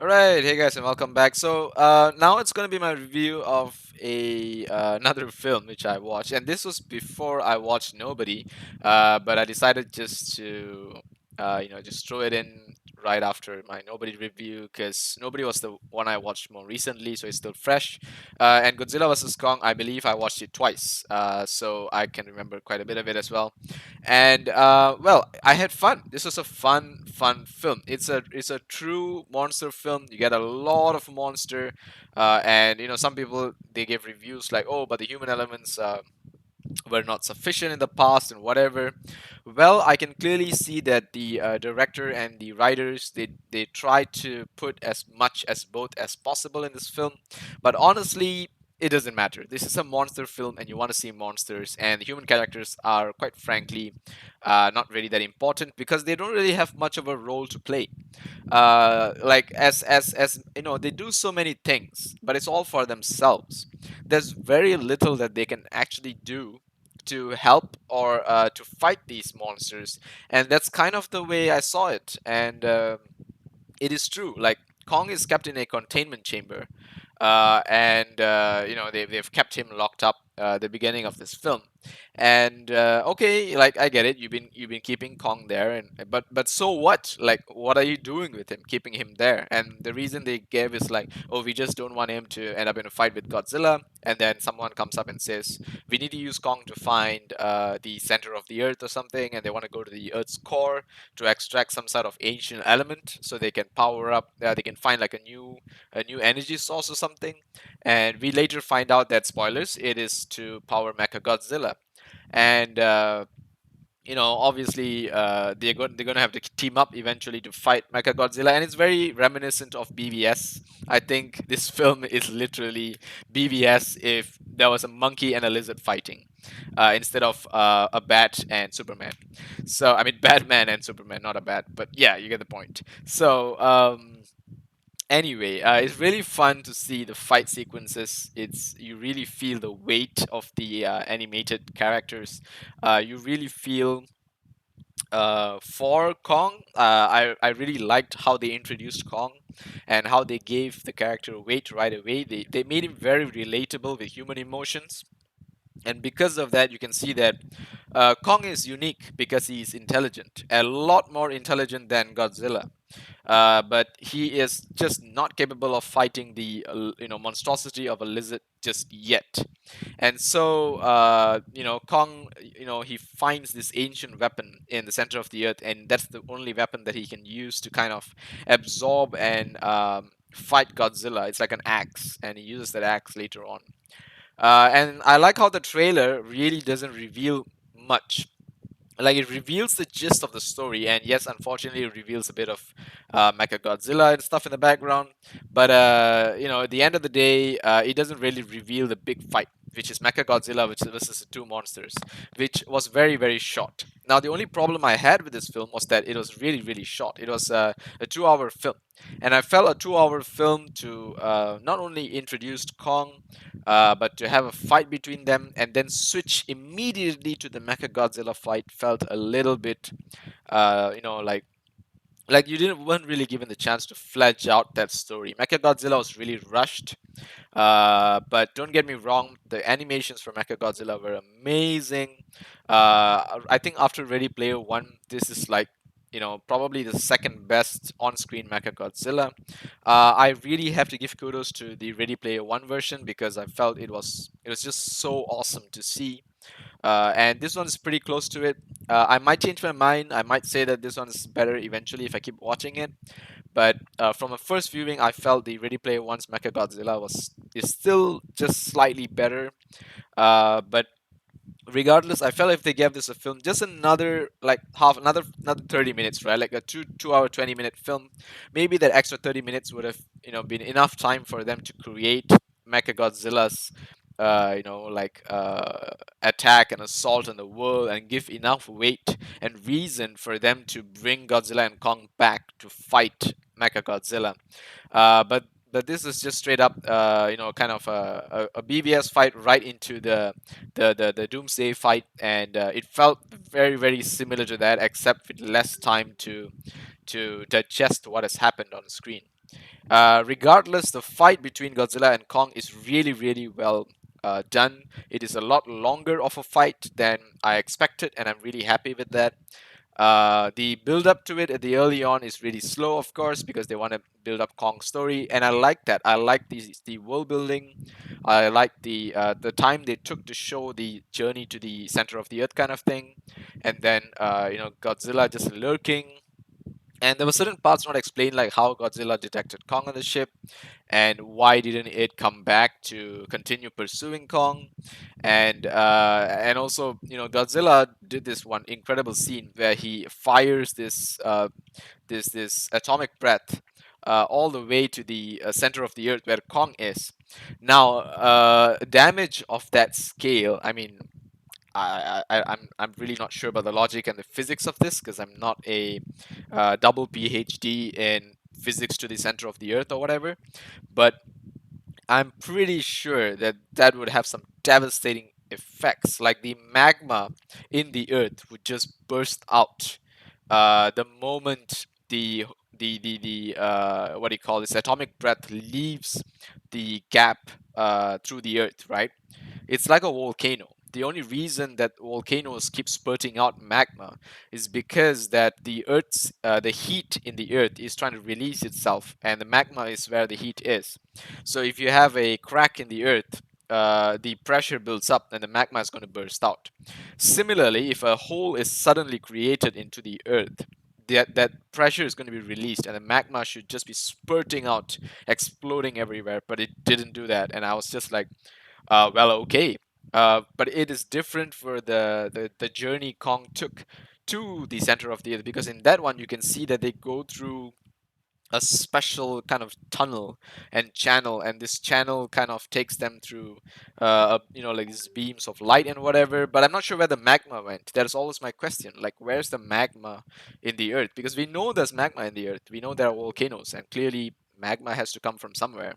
All right, hey guys, and welcome back. So now it's gonna be my review of a another film which I watched, and this was before I watched Nobody, but I decided just to just throw it in right after my Nobody review because Nobody was the one I watched more recently, so it's still fresh. And Godzilla vs Kong, I believe I watched it twice, so I can remember quite a bit of it as well. And well, I had fun. This was a fun film. It's a true monster film. You get a lot of monster, and some people they give reviews like, oh, but the human elements were not sufficient in the past and whatever. Well, I can clearly see that the director and the writers they try to put as much as both as possible in this film, but honestly, it doesn't matter. This is a monster film, and you want to see monsters, and the human characters are quite frankly not really that important because they don't really have much of a role to play. Like as you know, they do so many things, but it's all for themselves. There's very little that they can actually do to help or to fight these monsters, and that's kind of the way I saw it. And it is true. Like Kong is kept in a containment chamber, and they've kept him locked up. The beginning of this film, and okay, like I get it. You've been keeping Kong there, and but so what? Like, what are you doing with him, keeping him there? And the reason they gave is like, oh, we just don't want him to end up in a fight with Godzilla. And then someone comes up and says, we need to use Kong to find the center of the Earth or something, and they want to go to the Earth's core to extract some sort of ancient element so they can power up. They can find like a new energy source or something. And we later find out that spoilers, it is to power Mechagodzilla. And obviously they're gonna have to team up eventually to fight Mechagodzilla, and it's very reminiscent of BVS. I think this film is literally BVS if there was a monkey and a lizard fighting, instead of a bat and Superman. So I mean Batman and Superman, not a bat, but yeah, you get the point. So anyway, it's really fun to see the fight sequences. You really feel the weight of the animated characters. You really feel for Kong. I really liked how they introduced Kong and how they gave the character weight right away. They made him very relatable with human emotions. And because of that, you can see that Kong is unique because he's intelligent, a lot more intelligent than Godzilla. But he is just not capable of fighting the monstrosity of a lizard just yet. And so Kong, he finds this ancient weapon in the center of the earth, and that's the only weapon that he can use to kind of absorb and fight Godzilla. It's like an axe, and he uses that axe later on. And I like how the trailer really doesn't reveal much. Like, it reveals the gist of the story, and yes, unfortunately it reveals a bit of Mechagodzilla and stuff in the background, but at the end of the day, it doesn't really reveal the big fight, which is Mechagodzilla which versus the two monsters, which was very very short. Now the only problem I had with this film was that it was really really short. It was a 2-hour film, and I felt a 2-hour film to not only introduce Kong, but to have a fight between them and then switch immediately to the Mechagodzilla fight felt a little bit, like you didn't weren't really given the chance to flesh out that story. Mechagodzilla was really rushed, but don't get me wrong, the animations for Mechagodzilla were amazing. I think after Ready Player One, this is like probably the second best on-screen Mechagodzilla. I really have to give kudos to the Ready Player One version because I felt it was just so awesome to see. And this one is pretty close to it. I might change my mind. I might say that this one is better eventually if I keep watching it. But from a first viewing, I felt the Ready Player One's Mechagodzilla is still just slightly better. But regardless, I felt if they gave this a film just another like another 30 minutes, right? Like a 2 hour 20-minute film, maybe that extra 30 minutes would have been enough time for them to create Mechagodzilla's attack and assault on the world and give enough weight and reason for them to bring Godzilla and Kong back to fight Mechagodzilla. But this is just straight up, kind of a BVS fight right into the Doomsday fight, and it felt very very similar to that, except with less time to digest what has happened on screen. Regardless, the fight between Godzilla and Kong is really, really well done. It is a lot longer of a fight than I expected, and I'm really happy with that. The build up to it at the early on is really slow, of course, because they want to build up Kong's story, and I like that. I like the world building. I like the time they took to show the journey to the center of the earth kind of thing, and then Godzilla just lurking. And there were certain parts not explained, like how Godzilla detected Kong on the ship, and why didn't it come back to continue pursuing Kong, and also Godzilla did this one incredible scene where he fires this atomic breath all the way to the center of the earth where Kong is. Now, damage of that scale, I mean, I'm really not sure about the logic and the physics of this because I'm not a double PhD in physics to the center of the earth or whatever, but I'm pretty sure that that would have some devastating effects. Like the magma in the earth would just burst out the moment the what do you call this atomic breath leaves the gap through the earth, right? It's like a volcano. The only reason that volcanoes keep spurting out magma is because that the heat in the earth is trying to release itself, and the magma is where the heat is. So if you have a crack in the earth, the pressure builds up and the magma is going to burst out. Similarly, if a hole is suddenly created into the earth, that pressure is going to be released and the magma should just be spurting out, exploding everywhere. But it didn't do that, and I was just like, well, okay. But it is different for the journey Kong took to the center of the earth, because in that one you can see that they go through a special kind of tunnel and channel, and this channel kind of takes them through like these beams of light and whatever. But I'm not sure where the magma went. That is always my question, like where's the magma in the earth? Because we know there's magma in the earth, we know there are volcanoes, and clearly magma has to come from somewhere.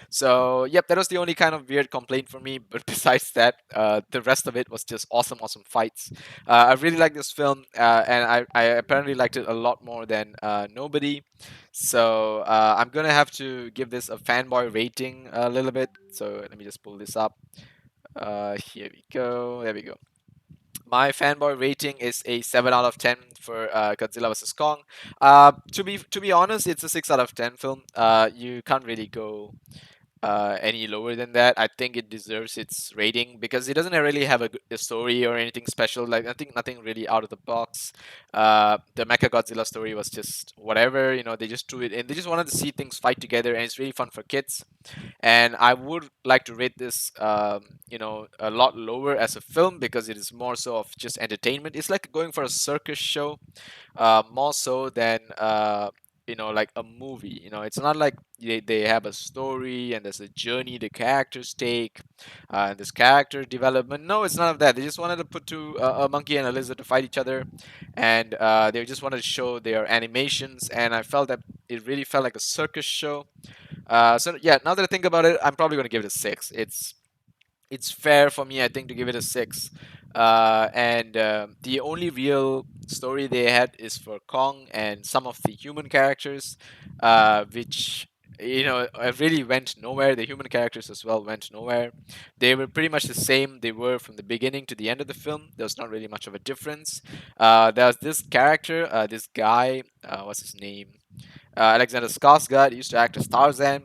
So, yep, that was the only kind of weird complaint for me. But besides that, the rest of it was just awesome, awesome fights. I really like this film, and I apparently liked it a lot more than Nobody. So, I'm gonna have to give this a fanboy rating a little bit. So, let me just pull this up. Here we go. There we go. My fanboy rating is a 7 out of 10 for Godzilla vs Kong. To be honest, it's a 6 out of 10 film. You can't really go any lower than that. I think it deserves its rating because it doesn't really have a story or anything special. Like I think nothing really out of the box. The Mecha Godzilla story was just whatever. They just threw it in. They just wanted to see things fight together, and it's really fun for kids. And I would like to rate this, a lot lower as a film because it is more so of just entertainment. It's like going for a circus show, more so than like a movie. It's not like they have a story and there's a journey the characters take, and there's character development. No, it's none of that. They just wanted to put a monkey and a lizard to fight each other, and they just wanted to show their animations, and I felt that it really felt like a circus show. So yeah, now that I think about it, I'm probably going to give it a 6. It's fair for me, I think, to give it a 6. And the only real story they had is for Kong and some of the human characters, which really went nowhere. The human characters as well went nowhere. They were pretty much the same they were from the beginning to the end of the film. There was not really much of a difference. There was this character, this guy, what's his name? Alexander Skarsgård used to act as Tarzan.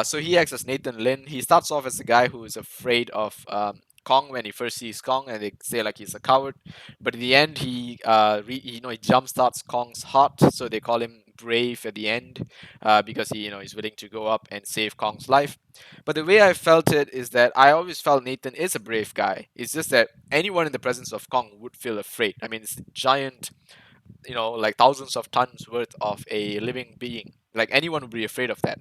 So he acts as Nathan Lin. He starts off as a guy who is afraid of Kong when he first sees Kong, and they say like he's a coward. But in the end, he jump starts Kong's heart, so they call him brave at the end, because he's willing to go up and save Kong's life. But the way I felt it is that I always felt Nathan is a brave guy. It's just that anyone in the presence of Kong would feel afraid. I mean, it's a giant, like thousands of tons worth of a living being. Like anyone would be afraid of that.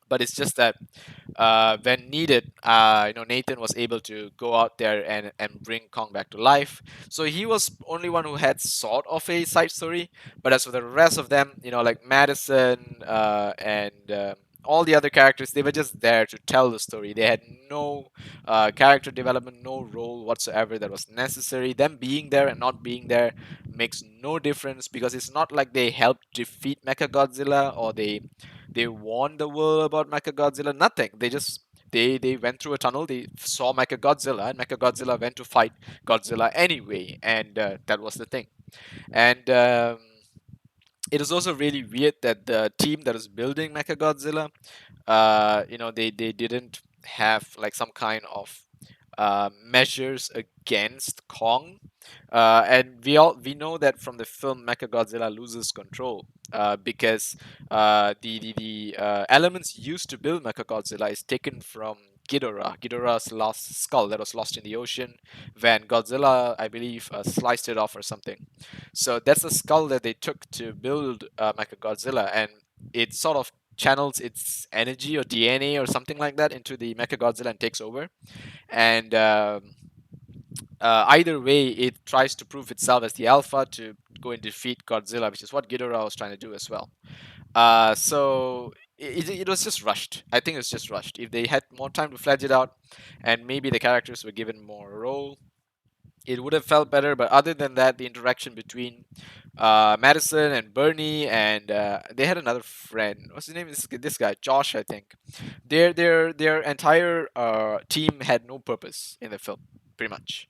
But it's just that when needed, Nathan was able to go out there and bring Kong back to life. So he was only one who had sort of a side story. But as for the rest of them, like Madison, and all the other characters, they were just there to tell the story. They had no character development, no role whatsoever that was necessary. Them being there and not being there makes no difference, because it's not like they helped defeat Mechagodzilla, or they warned the world about Mechagodzilla. Nothing. They went through a tunnel. They saw Mechagodzilla, and Mechagodzilla went to fight Godzilla anyway, and that was the thing. And it is also really weird that the team that is building Mechagodzilla, they didn't have like some kind of measures against Kong, and we know that from the film Mechagodzilla loses control, because the elements used to build Mechagodzilla is taken from Ghidorah's lost skull that was lost in the ocean when Godzilla, I believe, sliced it off or something. So that's the skull that they took to build Mechagodzilla, and it sort of channels its energy or DNA or something like that into the Mechagodzilla and takes over. And either way, it tries to prove itself as the alpha to go and defeat Godzilla, which is what Ghidorah was trying to do as well. So it was just rushed. I think it was just rushed. If they had more time to fledge it out, and maybe the characters were given more role, it would have felt better. But other than that, the interaction between Madison and Bernie, and they had another friend. What's his name? This guy, Josh, I think. Their entire team had no purpose in the film, pretty much.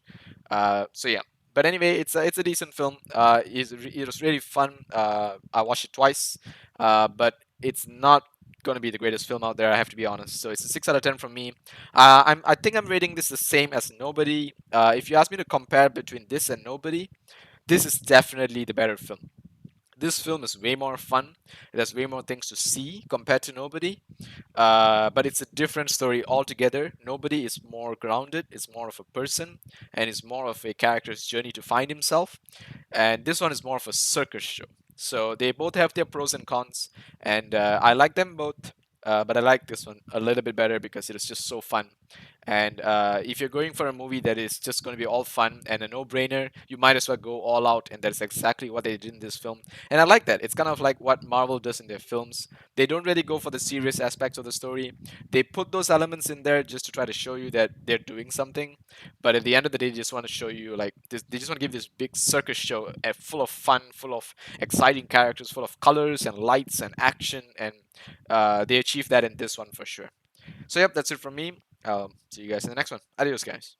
So yeah. But anyway, it's a decent film. It was really fun. I watched it twice, but it's not gonna be the greatest film out there. I have to be honest. So it's a 6 out of 10 from me. I think I'm rating this the same as Nobody. If you ask me to compare between this and Nobody, this is definitely the better film. This film is way more fun. It has way more things to see compared to Nobody. But it's a different story altogether. Nobody is more grounded. It's more of a person, and it's more of a character's journey to find himself. And this one is more of a circus show. So they both have their pros and cons, and I like them both. But I like this one a little bit better because it is just so fun. And if you're going for a movie that is just going to be all fun and a no-brainer, you might as well go all out, and that's exactly what they did in this film. And I like that. It's kind of like what Marvel does in their films. They don't really go for the serious aspects of the story. They put those elements in there just to try to show you that they're doing something. But at the end of the day, they just want to show you like this. They just want to give this big circus show, full of fun, full of exciting characters, full of colors and lights and action, and they achieve that in this one for sure. So yep, that's it from me. I'll see you guys in the next one. Adios, guys.